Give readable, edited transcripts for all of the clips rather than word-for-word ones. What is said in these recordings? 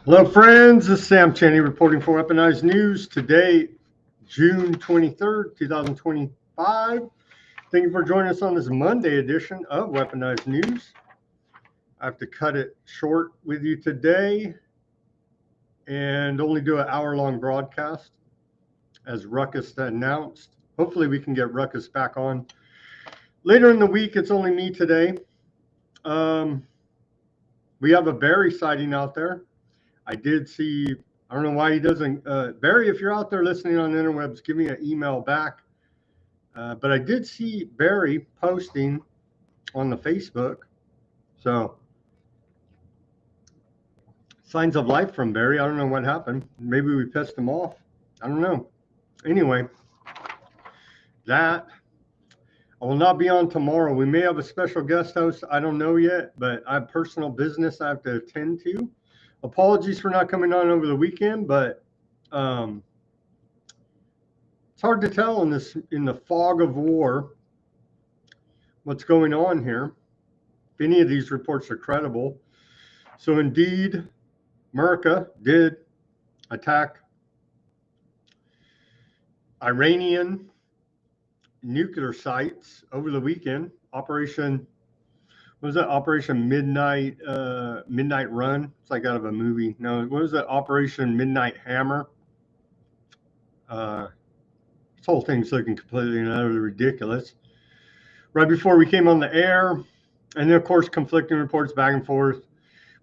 Hello, friends. This is Sam Cheney reporting for Weaponized News. Today, June 23rd, 2025. Thank you for joining us on this Monday edition of Weaponized News. I have to cut it short with you today and only do an hour-long broadcast as Ruckus announced. Hopefully, we can get Ruckus back on. Later in the week, it's only me today. We have a Barry sighting out there. I did see, I don't know why he doesn't, Barry, if you're out there listening on the interwebs, give me an email back. But I did see Barry posting on the Facebook. So, signs of life from Barry. I don't know what happened. Maybe we pissed him off. I don't know. Anyway, I will not be on tomorrow. We may have a special guest host. I don't know yet, but I have personal business I have to attend to. Apologies for not coming on over the weekend, but it's hard to tell in the fog of war what's going on here. If any of these reports are credible. So indeed, America did attack Iranian nuclear sites over the weekend. Operation Midnight Run? It's like out of a movie. No, what was that? Operation Midnight Hammer. This whole thing's looking completely and utterly ridiculous. Right before we came on the air, and then of course conflicting reports back and forth.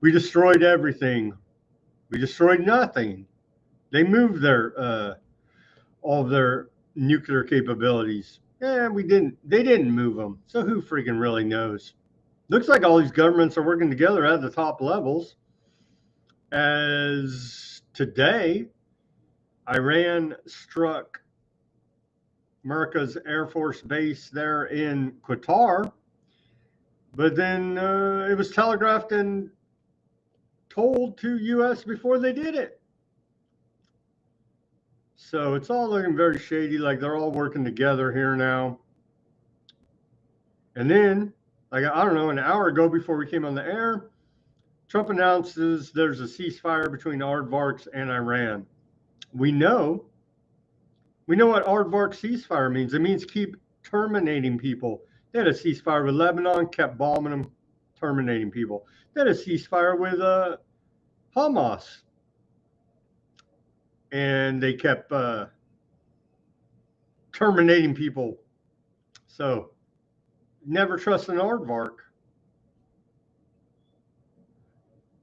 We destroyed everything. We destroyed nothing. They moved all of their nuclear capabilities. We didn't. They didn't move them. So who freaking really knows? Looks like all these governments are working together at the top levels. As today, Iran struck America's Air Force base there in Qatar, but then it was telegraphed and told to U.S. before they did it. So it's all looking very shady, like they're all working together here now. And then, like, I don't know, an hour ago before we came on the air, Trump announces there's a ceasefire between aardvarks and Iran. We know what aardvark ceasefire means. It means keep terminating people. They had a ceasefire with Lebanon, kept bombing them, terminating people. They had a ceasefire with Hamas, and they kept terminating people. So, never trust an aardvark.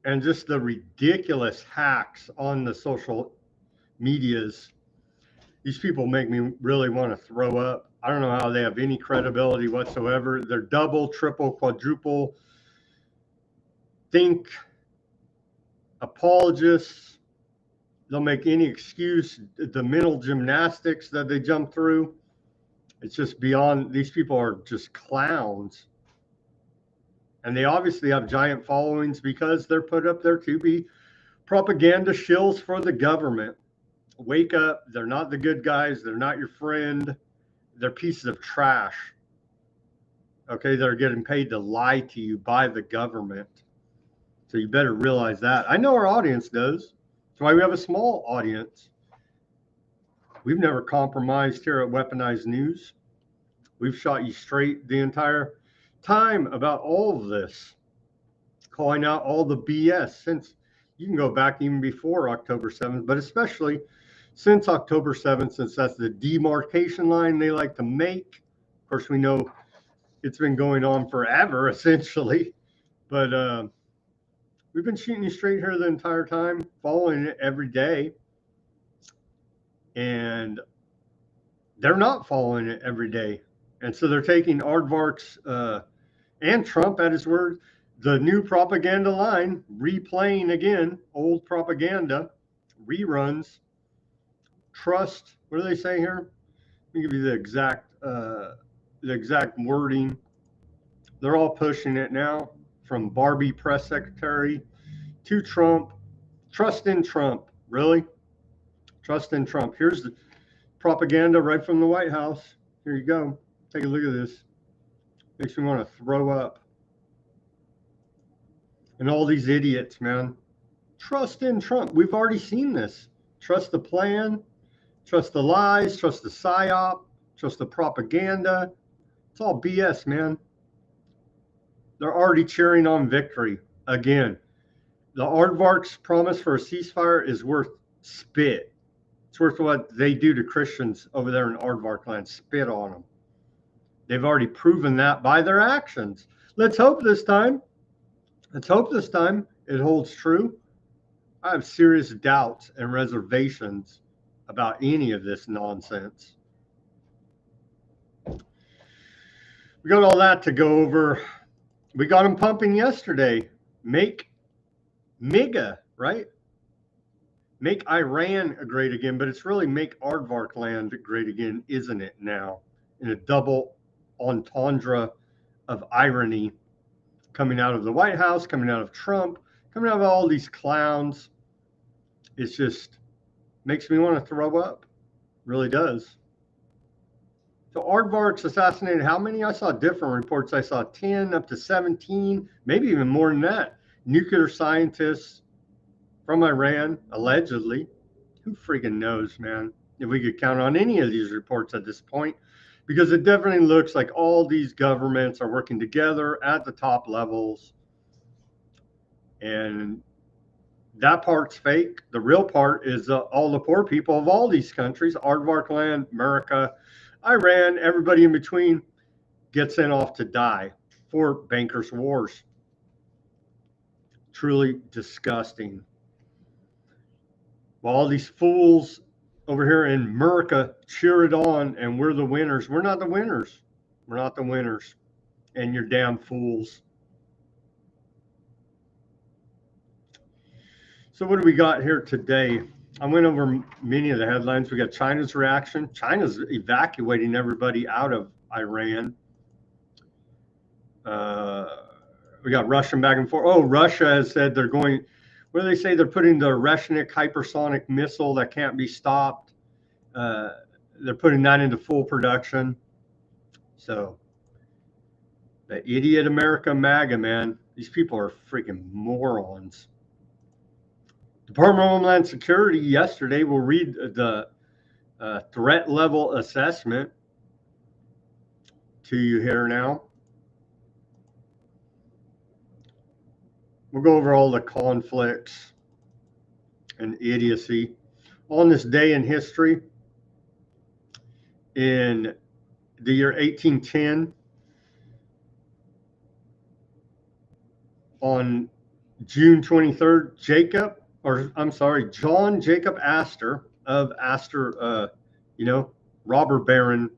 And just the ridiculous hacks on the social medias. These people make me really want to throw up. I don't know how they have any credibility whatsoever. They're double, triple, quadruple think apologists. They'll make any excuse. The mental gymnastics that they jump through. It's just beyond. These people are just clowns. And they obviously have giant followings because they're put up there to be propaganda shills for the government. Wake up. They're not the good guys. They're not your friend. They're pieces of trash. Okay, they're getting paid to lie to you by the government. So you better realize that. I know our audience does. That's why we have a small audience. We've never compromised here at Weaponized News. We've shot you straight the entire time about all of this, calling out all the BS since you can go back even before October 7th, but especially since October 7th, since that's the demarcation line they like to make. Of course, we know it's been going on forever, essentially, but we've been shooting you straight here the entire time, following it every day, and they're not following it every day. And so they're taking aardvarks and Trump at his word, the new propaganda line, replaying again old propaganda reruns trust. What do they say here? Let me give you the exact wording. They're all pushing it now, from Barbie press secretary to Trump. Trust in Trump. Really? Trust in Trump. Here's the propaganda right from the White House. Here you go. Take a look at this. Makes me want to throw up. And all these idiots, man. Trust in Trump. We've already seen this. Trust the plan. Trust the lies. Trust the psyop. Trust the propaganda. It's all BS, man. They're already cheering on victory again. The aardvarks' promise for a ceasefire is worth spit. It's worth what they do to Christians over there in aardvark land. Spit on them. They've already proven that by their actions. Let's hope this time. Let's hope this time it holds true. I have serious doubts and reservations about any of this nonsense. We got all that to go over. We got them pumping yesterday. Make MIGA, right? Make Iran great again, but it's really make aardvark land great again, isn't it now? In a double entendre of irony coming out of the White House, coming out of Trump, coming out of all these clowns. It's just makes me want to throw up. Really does. So aardvarks assassinated how many? I saw different reports. I saw 10 up to 17, maybe even more than that. Nuclear scientists from Iran, allegedly. Who freaking knows, man, if we could count on any of these reports at this point, because it definitely looks like all these governments are working together at the top levels. And that part's fake. The real part is all the poor people of all these countries, aardvark land, America, Iran, everybody in between gets sent off to die for bankers' wars. Truly disgusting. While all these fools over here in America cheer it on and we're the winners. We're not the winners. We're not the winners. And you're damn fools. So what do we got here today? I went over many of the headlines. We got China's reaction. China's evacuating everybody out of Iran. We got Russian back and forth. Oh, Russia has said they're going, what do they say? They're putting the Reshnik hypersonic missile that can't be stopped. They're putting that into full production. So the idiot America MAGA, man. These people are freaking morons. Department of Homeland Security yesterday, we'll read the threat level assessment to you here now. We'll go over all the conflicts and idiocy. On this day in history, in the year 1810, on June 23rd, John Jacob Astor of Astor, robber baron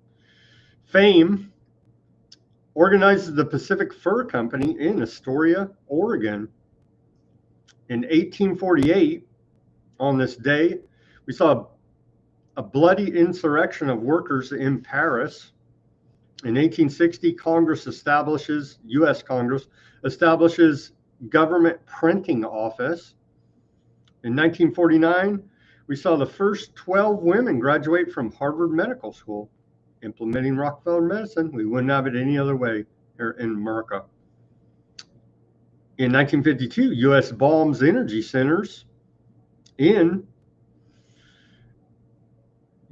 fame, organizes the Pacific Fur Company in Astoria, Oregon. In 1848, on this day, we saw a bloody insurrection of workers in Paris. In 1860, U.S. Congress establishes government printing office. In 1949, we saw the first 12 women graduate from Harvard Medical School, implementing Rockefeller medicine. We wouldn't have it any other way here in America. In 1952, U.S. bombs energy centers in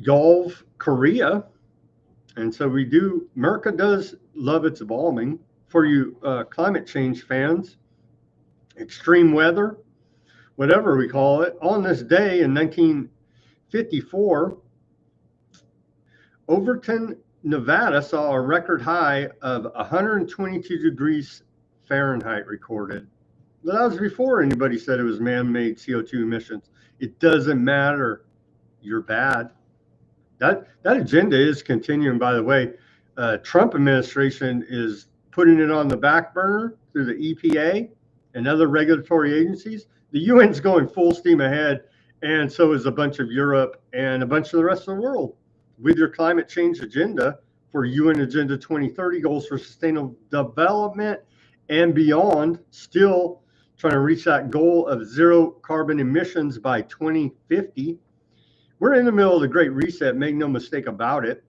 Gulf Korea. And so America does love its bombing. For you climate change fans, extreme weather, whatever we call it, on this day in 1954, Overton, Nevada saw a record high of 122 degrees Fahrenheit recorded. But that was before anybody said it was man-made CO2 emissions. It doesn't matter. You're bad. That agenda is continuing, by the way. Trump administration is putting it on the back burner through the EPA and other regulatory agencies. The UN's going full steam ahead, And so is a bunch of Europe and a bunch of the rest of the world. With your climate change agenda for UN Agenda 2030 goals for sustainable development and beyond, still trying to reach that goal of zero carbon emissions by 2050. We're in the middle of the Great Reset, make no mistake about it.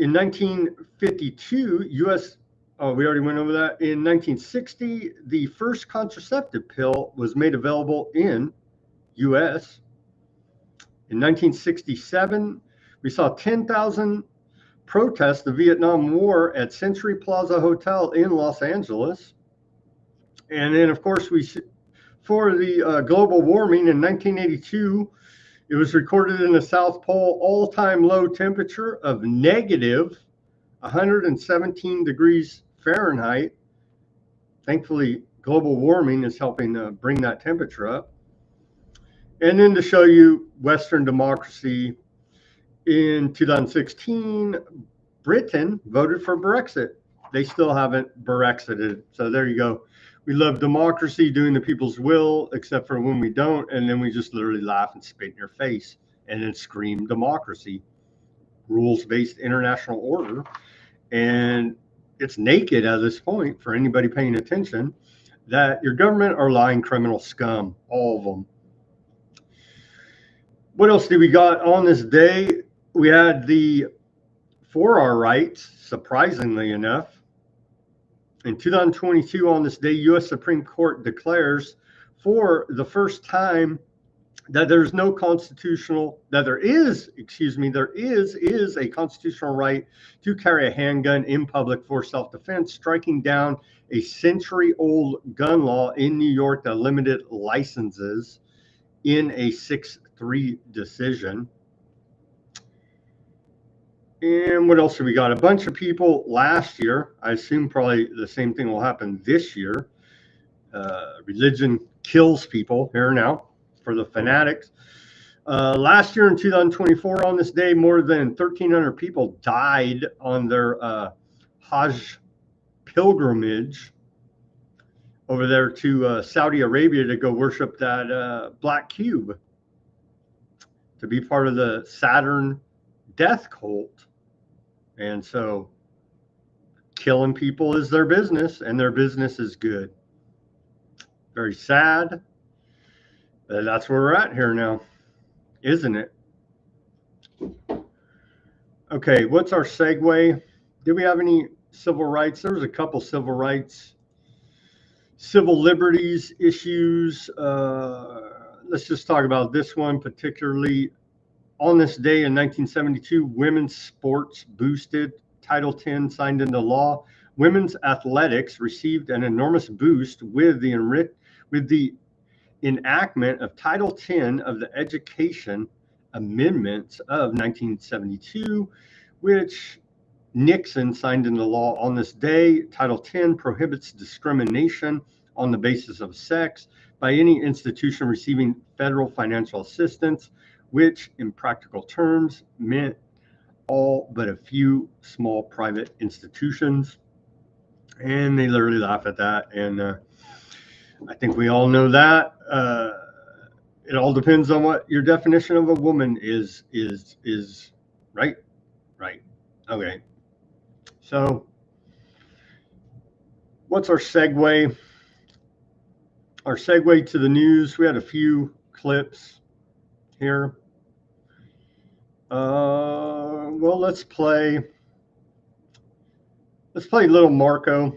In 1952, U.S., we already went over that. In 1960, the first contraceptive pill was made available in U.S. In 1967, we saw 10,000 protests the Vietnam War at Century Plaza Hotel in Los Angeles. And then, of course, for the global warming in 1982, it was recorded in the South Pole all-time low temperature of negative 117 degrees Fahrenheit. Thankfully, global warming is helping bring that temperature up. And then to show you Western democracy, in 2016, Britain voted for Brexit. They still haven't Brexited. So there you go. We love democracy, doing the people's will, except for when we don't. And then we just literally laugh and spit in your face and then scream democracy, rules-based international order. And it's naked at this point for anybody paying attention that your government are lying criminal scum, all of them. What else do we got on this day? We had for our rights, surprisingly enough. In 2022, on this day, U.S. Supreme Court declares for the first time that there is a constitutional right to carry a handgun in public for self-defense, striking down a century-old gun law in New York that limited licenses in a 6-3 decision. And what else have we got? A bunch of people last year, I assume probably the same thing will happen this year. Religion kills people here now for the fanatics. Last year in 2024, on this day, more than 1,300 people died on their Hajj pilgrimage over there to Saudi Arabia to go worship that black cube, to be part of the Saturn death cult. And so killing people is their business, and their business is good. Very sad. But that's where we're at here now, isn't it? Okay, what's our segue? Did we have any civil rights? There was a couple civil rights, civil liberties issues. Let's just talk about this one particularly. On this day in 1972, women's sports boosted. Title X signed into law. Women's athletics received an enormous boost with the enactment of Title X of the Education Amendments of 1972, which Nixon signed into law on this day. Title X prohibits discrimination on the basis of sex by any institution receiving federal financial assistance, which in practical terms meant all but a few small private institutions. And they literally laugh at that. And I think we all know that. It all depends on what your definition of a woman is right? Right. Okay. So what's our segue? Our segue to the news. We had a few clips here. Well, let's play Little Marco.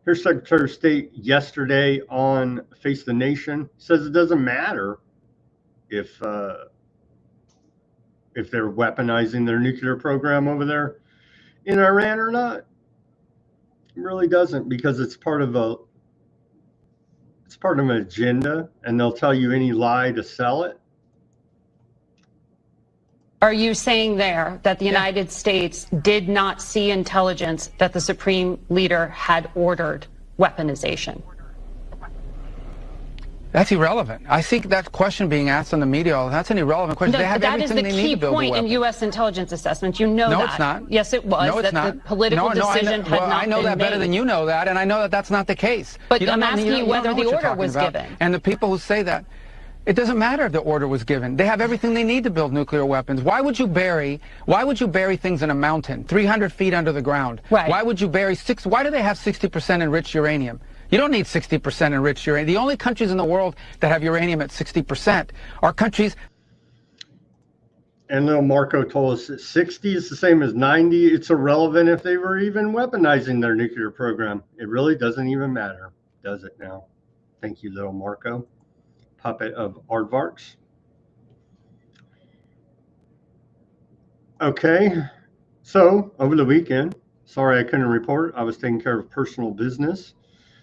Here's Secretary of State yesterday on Face the Nation. Says it doesn't matter if they're weaponizing their nuclear program over there in Iran or not. It really doesn't, because it's part of an agenda, and they'll tell you any lie to sell it. Are you saying there that the United States did not see intelligence that the Supreme Leader had ordered weaponization? That's irrelevant. I think that question being asked on the media, that's an irrelevant question. No, they have that is everything the they need key to build point a weapon. in U.S. intelligence assessments. You know no, that. No, it's not. Yes, it was. No, it's that not. The political decision had not I know been that better made. than you know that, and I know that that's not the case. But I'm asking you whether the order was given. And the people who say that, it doesn't matter if the order was given. They have everything they need to build nuclear weapons. Why would you bury things in a mountain, 300 feet under the ground? Right. Why would you bury why do they have 60% enriched uranium? You don't need 60% enriched uranium. The only countries in the world that have uranium at 60% are countries. And little Marco told us that 60 is the same as 90. It's irrelevant if they were even weaponizing their nuclear program. It really doesn't even matter, does it now? Thank you, little Marco, puppet of Aardvarks. Okay, so over the weekend, sorry I couldn't report. I was taking care of personal business.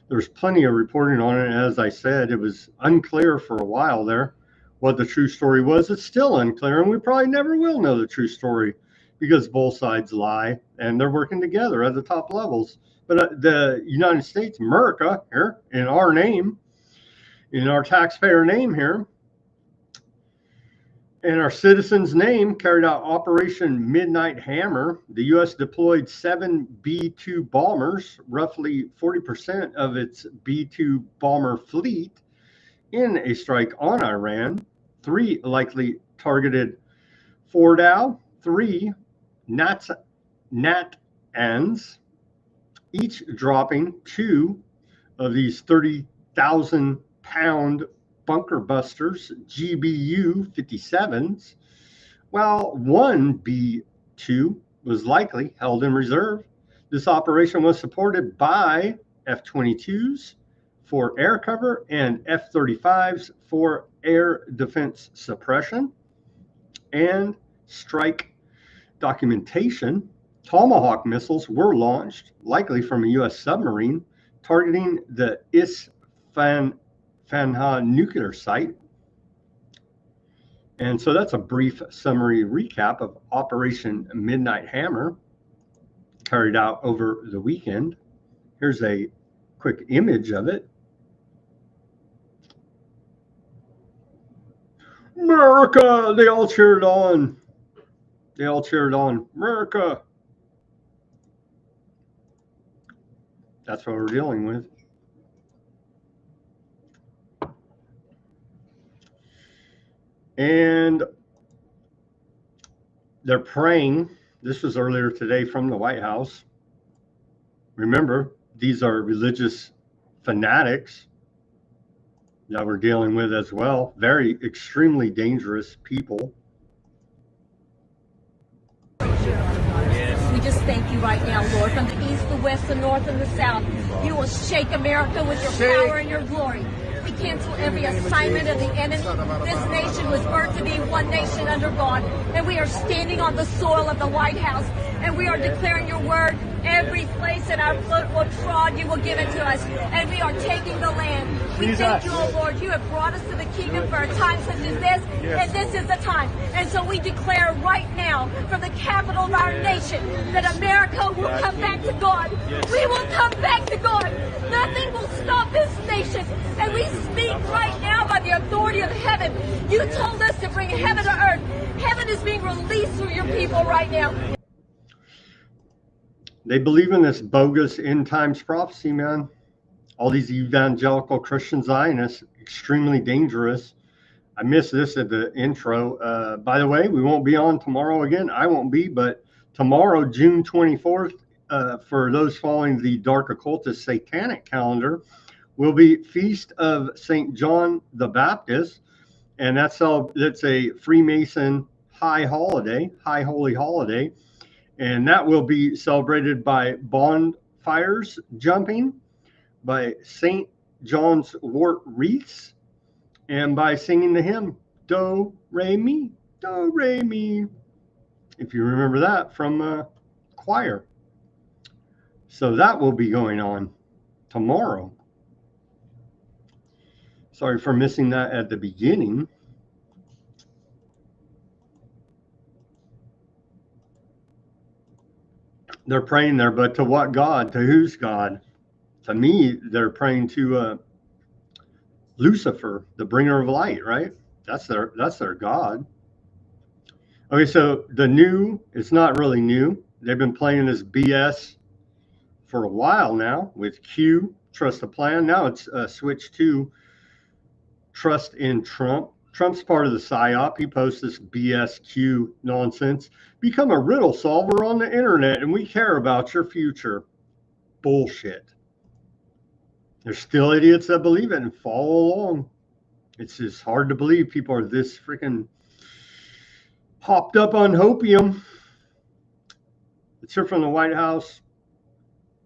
There was plenty of reporting on it. As I said, it was unclear for a while there what the true story was. It's still unclear, and we probably never will know the true story because both sides lie, and they're working together at the top levels. But the United States, America, here, in our name, in our taxpayer name here, in our citizens' name, carried out Operation Midnight Hammer. The U.S. deployed 7 B-2 bombers, roughly 40% of its B-2 bomber fleet, in a strike on Iran. 3 likely targeted Fordow, 3 NATANs, each dropping 2 of these 30,000-pound bunker busters, GBU 57s, while 1 B-2 was likely held in reserve. This operation was supported by F-22s for air cover and F-35s for air defense suppression. And strike documentation: Tomahawk missiles were launched, likely from a U.S. submarine, targeting the Isfahan nuclear site. And so that's a brief summary recap of Operation Midnight Hammer carried out over the weekend. Here's a quick image of it. America! They all cheered on. They all cheered on. America! That's what we're dealing with. And they're praying. This was earlier today from the White House. Remember, these are religious fanatics that we're dealing with as well. Very extremely dangerous people. We just thank you right now, Lord, from the east, the west, the north, and the south. You will shake America with your power and your glory. We cancel every assignment of the enemy. This nation was birthed to be one nation under God, and we are standing on the soil of the White House, and we are declaring your word. Every place that our foot will trod, you will give it to us, and we are taking the land. We thank you, O Lord. You have brought us to the kingdom for a time such as this, and this is the time. And so we declare right now, from the capital of our nation, that America will come back to God. We will come back to God. Nothing will stop this nation. And we speak right now by the authority of heaven. You told us to bring heaven to earth. Heaven is being released through your people right now. They believe in this bogus end times prophecy, man. All these evangelical Christian Zionists, extremely dangerous. I missed this at the intro. By the way, we won't be on tomorrow again. I won't be, but tomorrow, June 24th, for those following the Dark Occultist Satanic calendar, will be Feast of St. John the Baptist. And that's a Freemason high holy holiday. And that will be celebrated by bonfires jumping, by St. John's wort wreaths, and by singing the hymn, Do, Re, Mi, Do, Re, Mi. If you remember that from choir. So that will be going on tomorrow. Sorry for missing that at the beginning. They're praying there, but to what God? To whose God? To me, they're praying to Lucifer, the bringer of light, right? That's their god. Okay, so the new, it's not really new. They've been playing this BS for a while now with Q, trust the plan. Now it's switched to trust in Trump. Trump's part of the PSYOP. He posts this BSQ nonsense. Become a riddle solver on the internet and we care about your future. Bullshit. There's still idiots that believe it and follow along. It's just hard to believe people are this freaking hopped up on hopium. It's here from the White House.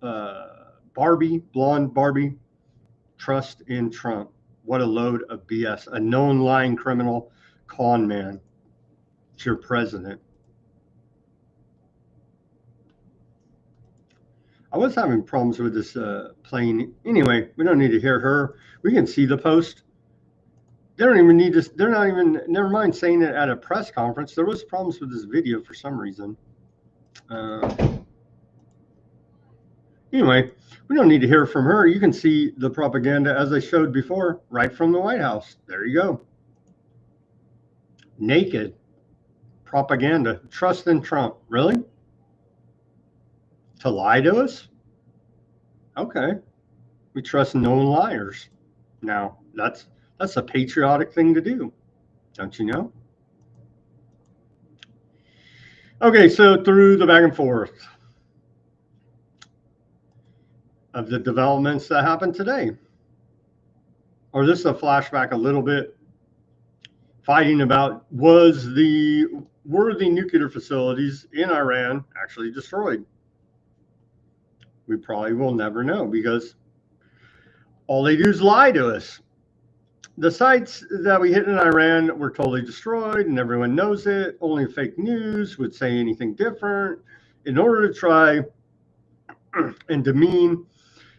Barbie, blonde Barbie, trust in Trump. What a load of BS. A known lying criminal con man. It's your president. I was having problems with this plane. Anyway, we don't need to hear her. We can see the post. They don't even need to, they're not even, never mind saying it at a press conference. There was problems with this video for some reason. Anyway, we don't need to hear from her. You can see the propaganda as I showed before, right from the White House. There you go. Naked propaganda. Trust in Trump. Really? To lie to us? Okay. We trust known liars. Now, that's a patriotic thing to do. Don't you know? Okay, so through the back and forth of the developments that happened today. Or this is a flashback a little bit. Fighting about were the nuclear facilities in Iran actually destroyed? We probably will never know because all they do is lie to us. The sites that we hit in Iran were totally destroyed and everyone knows it. Only fake news would say anything different in order to try and demean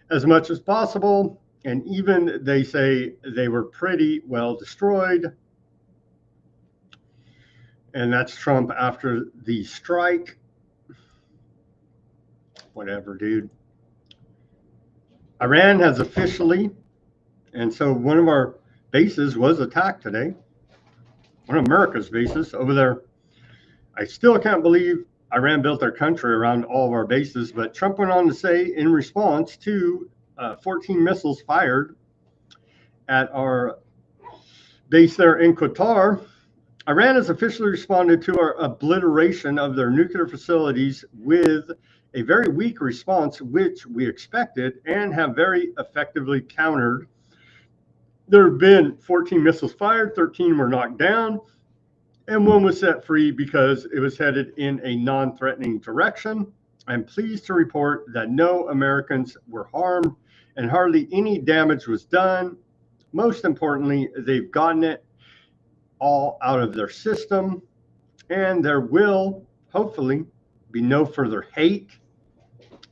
as much as possible. And even they say they were pretty well destroyed. And that's Trump after the strike. Whatever, dude. Iran has officially, and so one of our bases was attacked today. One of America's bases over there. I still can't believe Iran built their country around all of our bases, but Trump went on to say in response to 14 missiles fired at our base there in Qatar, Iran has officially responded to our obliteration of their nuclear facilities with a very weak response, which we expected and have very effectively countered. There have been 14 missiles fired, 13 were knocked down, and one was set free because it was headed in a non-threatening direction. I'm pleased to report that no Americans were harmed and hardly any damage was done. Most importantly, they've gotten it all out of their system, and there will hopefully be no further hate.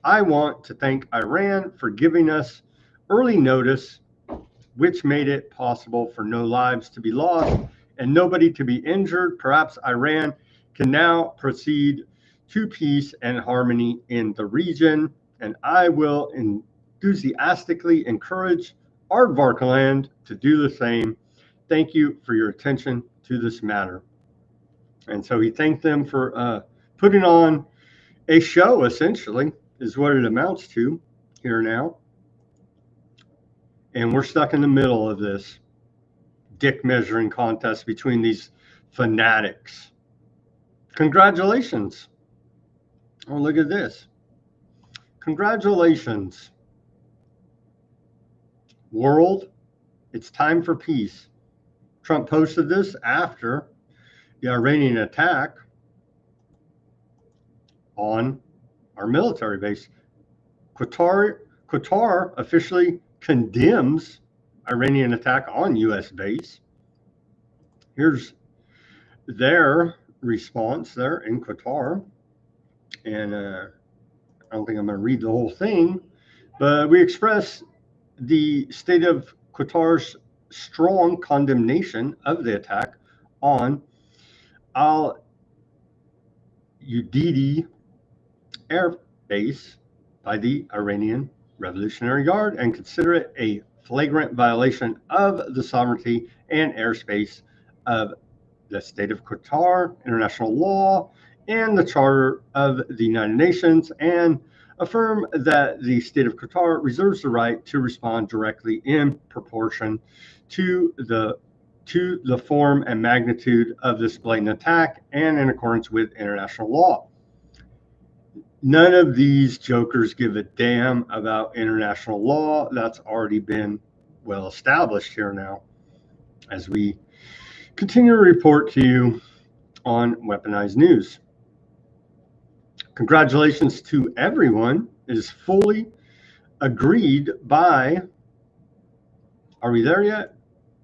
I want to thank Iran for giving us early notice, which made it possible for no lives to be lost and nobody to be injured. Perhaps Iran can now proceed to peace and harmony in the region, and I will enthusiastically encourage Aardvarkland to do the same. Thank you for your attention to this matter. And so he thanked them for putting on a show, essentially, is what it amounts to here now. And we're stuck in the middle of this dick measuring contest between these fanatics. Congratulations. Oh, look at this. Congratulations. World, it's time for peace. Trump posted this after the Iranian attack on our military base. Qatar officially condemns Iranian attack on U.S. base. Here's their response there in Qatar. And I don't think I'm going to read the whole thing, but we express the state of Qatar's strong condemnation of the attack on Al Udeid air base by the Iranian Revolutionary Guard and consider it a flagrant violation of the sovereignty and airspace of the state of Qatar, international law, and the Charter of the United Nations, and affirm that the state of Qatar reserves the right to respond directly in proportion to the form and magnitude of this blatant attack and in accordance with international law. None of these jokers give a damn about international law. That's already been well established here now, as we continue to report to you on Weaponized News. Congratulations to everyone. It is fully agreed by, are we there yet?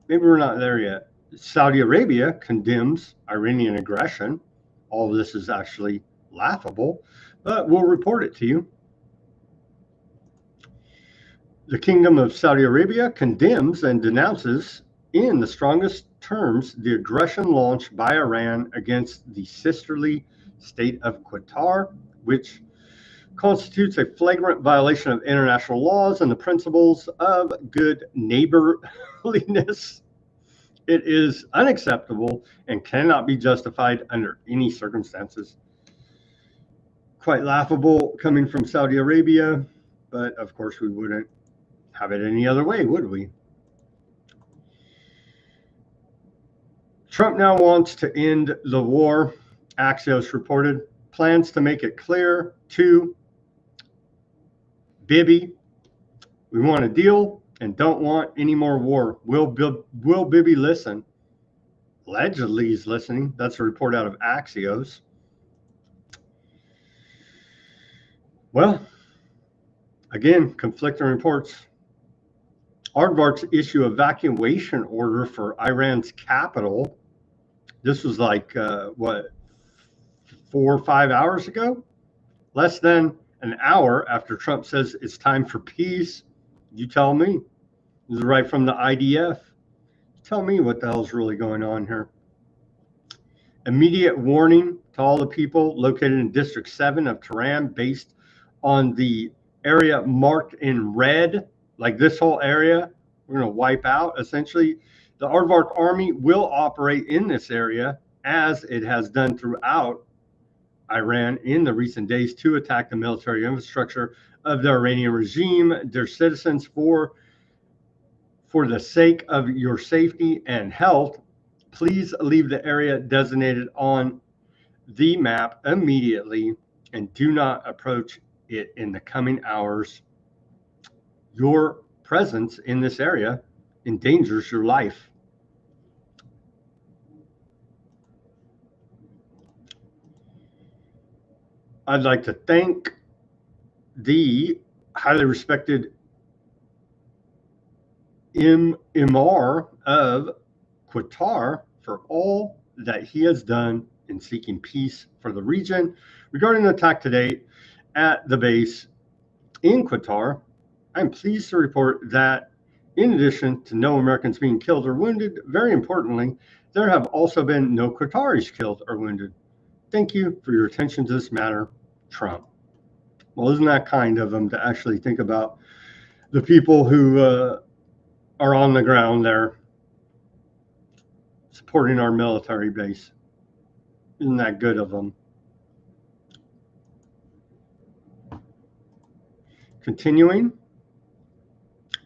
Maybe we're not there yet. Saudi Arabia condemns Iranian aggression. All of this is actually laughable, but we'll report it to you. The Kingdom of Saudi Arabia condemns and denounces in the strongest terms the aggression launched by Iran against the sisterly state of Qatar, which constitutes a flagrant violation of international laws and the principles of good neighborliness. It is unacceptable and cannot be justified under any circumstances. Quite laughable coming from Saudi Arabia, but of course we wouldn't have it any other way, would we? Trump now wants to end the war. Axios reported plans to make it clear to Bibi, we want a deal and don't want any more war. Will Bibi listen? Allegedly he's listening. That's a report out of Axios. Well, again, conflicting reports. Aardvarks issue evacuation order for Iran's capital. This was like, 4 or 5 hours ago? Less than an hour after Trump says it's time for peace. You tell me. This is right from the IDF. Tell me what the hell's really going on here. Immediate warning to all the people located in District 7 of Tehran based on the area marked in red, like this whole area, we're going to wipe out. Essentially, the Aardvark army will operate in this area as it has done throughout Iran in the recent days to attack the military infrastructure of the Iranian regime, their citizens. For the sake of your safety and health, please leave the area designated on the map immediately and do not approach it in the coming hours. Your presence in this area endangers your life. I'd like to thank the highly respected Imar of Qatar for all that he has done in seeking peace for the region. Regarding the attack today at the base in Qatar, I'm pleased to report that in addition to no Americans being killed or wounded, very importantly, there have also been no Qataris killed or wounded. Thank you for your attention to this matter, Trump. Well, isn't that kind of him to actually think about the people who are on the ground there supporting our military base? Isn't that good of them? Continuing,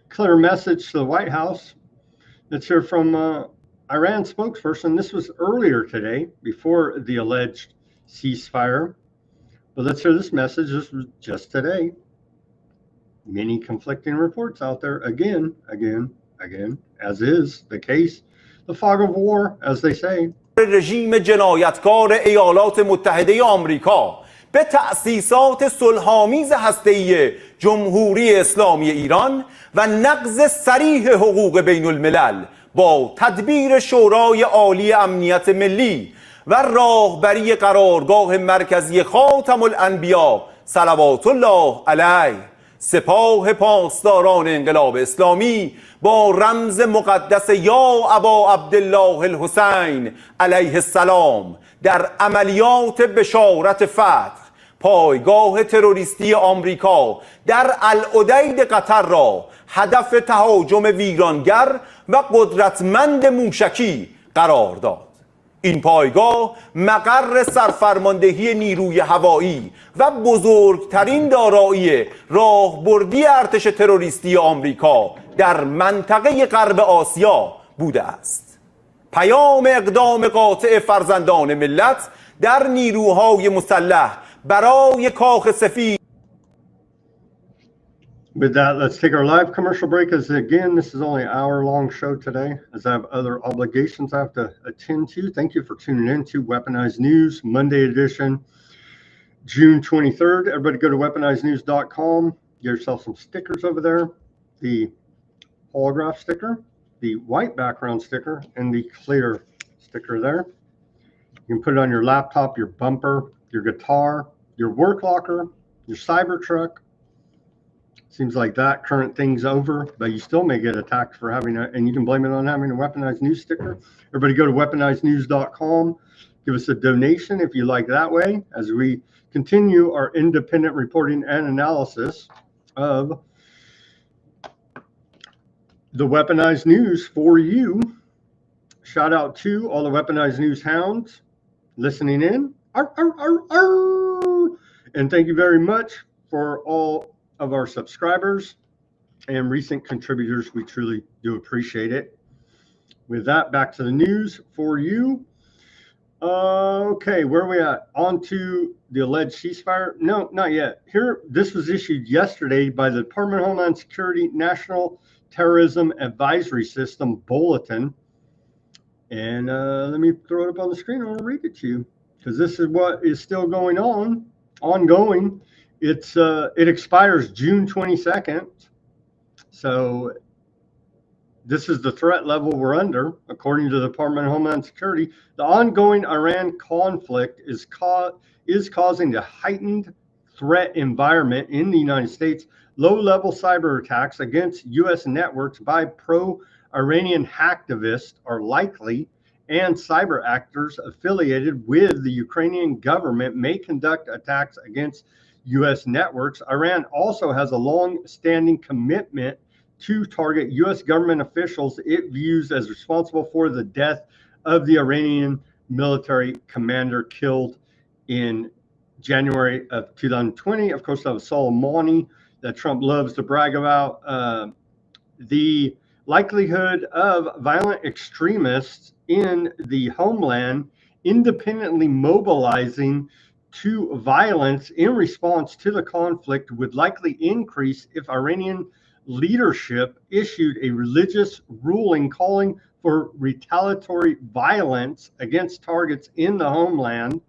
clear message to the White House. Let's hear from Iran spokesperson. This was earlier today, before the alleged ceasefire. But let's hear this message. This was just today. Many conflicting reports out there, again, as is the case. The fog of war, as they say. رژیم جنایتکار ایالات متحده آمریکا به تأسیسات صلح‌آمیز هسته‌ای جمهوری اسلامی ایران و نقض صریح حقوق بین الملل با تدبیر شورای عالی امنیت ملی و راهبری قرارگاه مرکزی خاتم الانبیا صلوات الله علیه سپاه پاسداران انقلاب اسلامی با رمز مقدس یا ابا عبدالله الحسین علیه السلام در عملیات بشارت فتح پایگاه تروریستی آمریکا در العدید قطر را هدف تهاجم ویرانگر و قدرتمند موشکی قرار داد. این پایگاه مقر سرفرماندهی نیروی هوایی و بزرگترین دارایی راهبردی ارتش تروریستی آمریکا در منطقه غرب آسیا بوده است. پیام اقدام قاطع فرزندان ملت در نیروهای مسلح برای کاخ سفید. With that, let's take our live commercial break, as again, this is only an hour-long show today, as I have other obligations I have to attend to. Thank you for tuning in to Weaponized News, Monday edition, June 23rd. Everybody go to weaponizednews.com. Get yourself some stickers over there. The holograph sticker, the white background sticker, and the clear sticker there. You can put it on your laptop, your bumper, your guitar, your work locker, your Cybertruck. Seems like that current thing's over, but you still may get attacked for having it, and you can blame it on having a weaponized news sticker. Everybody go to weaponizednews.com. Give us a donation if you like that way, as we continue our independent reporting and analysis of the weaponized news for you. Shout out to all the weaponized news hounds listening in. Arr, arr, arr, arr. And thank you very much for all of our subscribers and recent contributors. We truly do appreciate it. With that, back to the news for you. Okay, where are we at? On to the alleged ceasefire? No, not yet. Here, this was issued yesterday by the Department of Homeland Security National Terrorism Advisory System Bulletin. And let me throw it up on the screen. I want to read it to you, because this is what is still going on, ongoing. It expires June 22nd. So this is the threat level we're under, according to the Department of Homeland Security. The ongoing Iran conflict is causing a heightened threat environment in the United States. Low-level cyber attacks against U.S. networks by pro-Iranian hacktivists are likely, and cyber actors affiliated with the Ukrainian government may conduct attacks against U.S. networks. Iran also has a long-standing commitment to target U.S. government officials it views as responsible for the death of the Iranian military commander killed in January of 2020. Of course, that was Soleimani, that Trump loves to brag about. The likelihood of violent extremists in the homeland independently mobilizing to violence in response to the conflict would likely increase if Iranian leadership issued a religious ruling calling for retaliatory violence against targets in the homeland.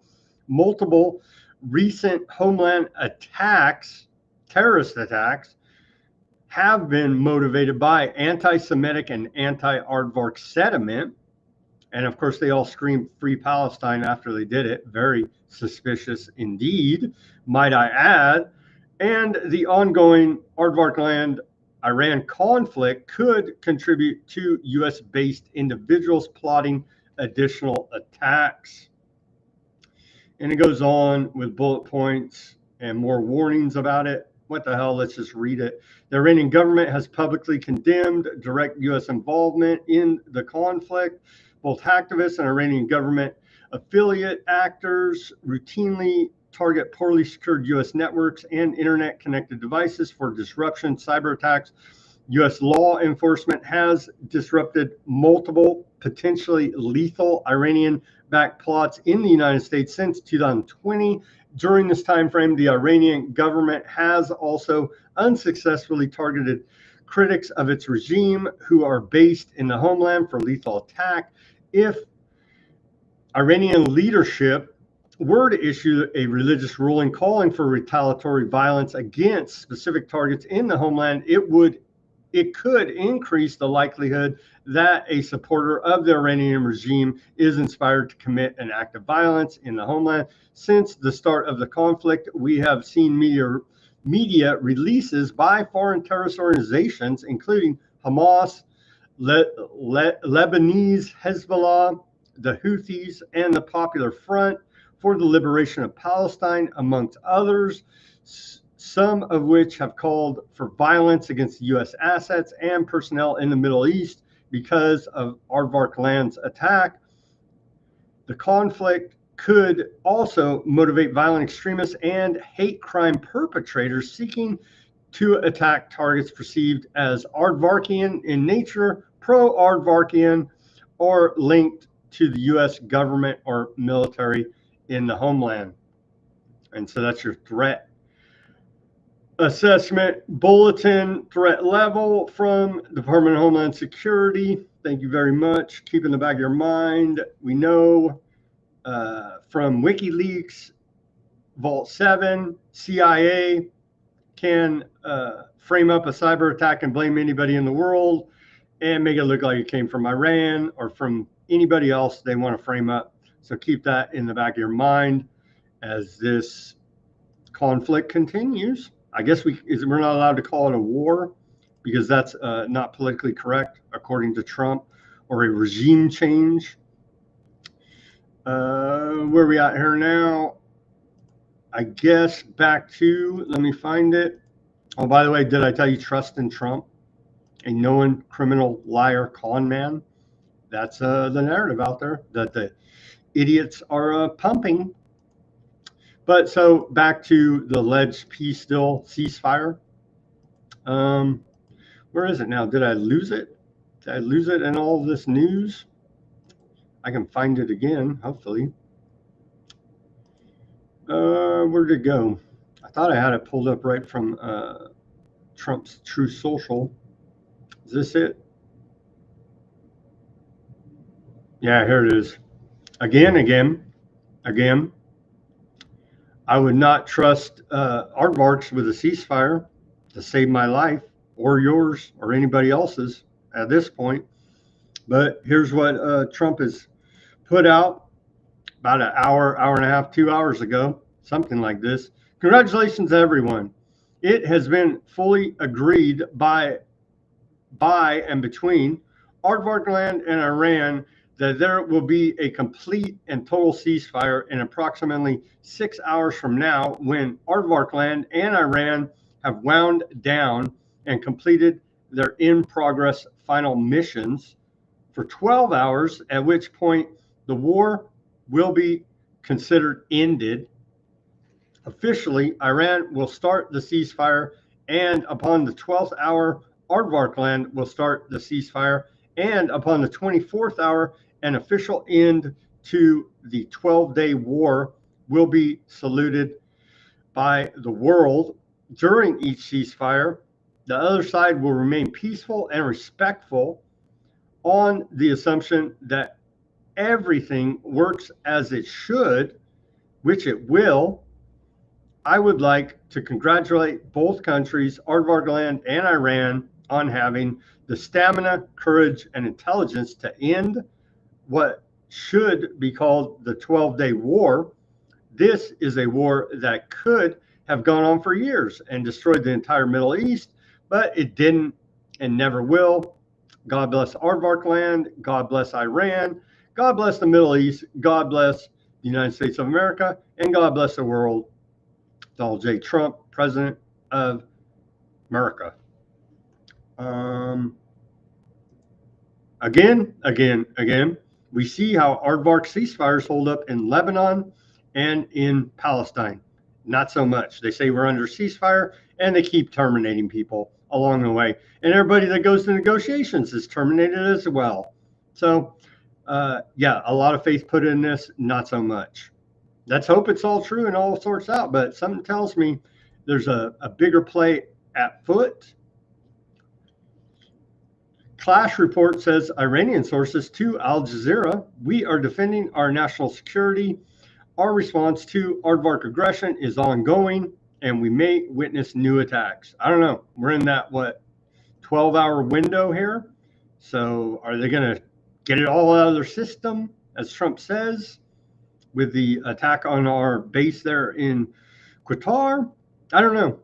Multiple recent homeland attacks, terrorist attacks, have been motivated by anti-Semitic and anti-Aardvark sentiment. And of course, they all screamed free Palestine after they did it. Very suspicious indeed, might I add. And the ongoing Aardvark land Iran conflict could contribute to U.S.-based individuals plotting additional attacks. And it goes on with bullet points and more warnings about it. What the hell? Let's just read it. The Iranian government has publicly condemned direct U.S. involvement in the conflict. Both hacktivists and Iranian government affiliate actors routinely target poorly secured U.S. networks and internet-connected devices for disruption, cyber attacks. U.S. law enforcement has disrupted multiple potentially lethal Iranian-backed plots in the United States since 2020. During this time frame, the Iranian government has also unsuccessfully targeted critics of its regime who are based in the homeland for lethal attack. If Iranian leadership were to issue a religious ruling calling for retaliatory violence against specific targets in the homeland, it could increase the likelihood that a supporter of the Iranian regime is inspired to commit an act of violence in the homeland. Since the start of the conflict, we have seen media releases by foreign terrorist organizations, including Hamas, Lebanese Hezbollah, the Houthis, and the Popular Front for the Liberation of Palestine, amongst others, some of which have called for violence against U.S. assets and personnel in the Middle East because of Aardvark Land's attack. The conflict could also motivate violent extremists and hate crime perpetrators seeking to attack targets perceived as Aardvarkian in nature, pro-Aardvarkian, or linked to the U.S. government or military in the homeland. And so that's your threat assessment bulletin, threat level from Department of Homeland Security. Thank you very much. Keep in the back of your mind, we know from WikiLeaks, Vault 7, CIA can frame up a cyber attack and blame anybody in the world and make it look like it came from Iran or from anybody else they want to frame up. So keep that in the back of your mind as this conflict continues. I guess we're not allowed to call it a war because that's not politically correct according to Trump, or a regime change. Where are we at here now? I guess back to, let me find it. Oh, by the way, did I tell you trust in Trump? A known criminal, liar, con man. That's the narrative out there that the idiots are pumping. But so back to the alleged peace deal, ceasefire. Where is it now? Did I lose it? Did I lose it in all of this news? I can find it again, hopefully. Where'd it go? I thought I had it pulled up right from Trump's True Social. Is this it? Yeah, here it is. Again. I would not trust Aardvarks with a ceasefire to save my life or yours or anybody else's at this point. But here's what Trump has put out about an hour and a half, 2 hours ago, something like this. Congratulations, everyone. It has been fully agreed by and between Aardvark Land and Iran that there will be a complete and total ceasefire in approximately 6 hours from now when Aardvark Land and Iran have wound down and completed their in-progress final missions for 12 hours, at which point the war will be considered ended. Officially, Iran will start the ceasefire, and upon the 12th hour, Aardvark Land will start the ceasefire, and upon the 24th hour, an official end to the 12-day war will be saluted by the world. During each ceasefire, the other side will remain peaceful and respectful on the assumption that everything works as it should, which it will. I would like to congratulate both countries, Aardvark Land and Iran, on having the stamina, courage, and intelligence to end what should be called the 12-day war. This is a war that could have gone on for years and destroyed the entire Middle East, but it didn't and never will. God bless Aardvark Land. God bless Iran. God bless the Middle East. God bless the United States of America. And God bless the world. Donald J. Trump, President of America. Again, we see how Aardvark ceasefires hold up in Lebanon and in Palestine. Not so much. They say we're under ceasefire, and they keep terminating people along the way. And everybody that goes to negotiations is terminated as well. So, yeah, a lot of faith put in this, not so much. Let's hope it's all true and all sorts out. But something tells me there's a bigger play at foot. Clash report says Iranian sources to Al Jazeera, we are defending our national security. Our response to Aardvark aggression is ongoing, and we may witness new attacks. I don't know. We're in that, 12-hour window here. So are they going to get it all out of their system, as Trump says, with the attack on our base there in Qatar? I don't know.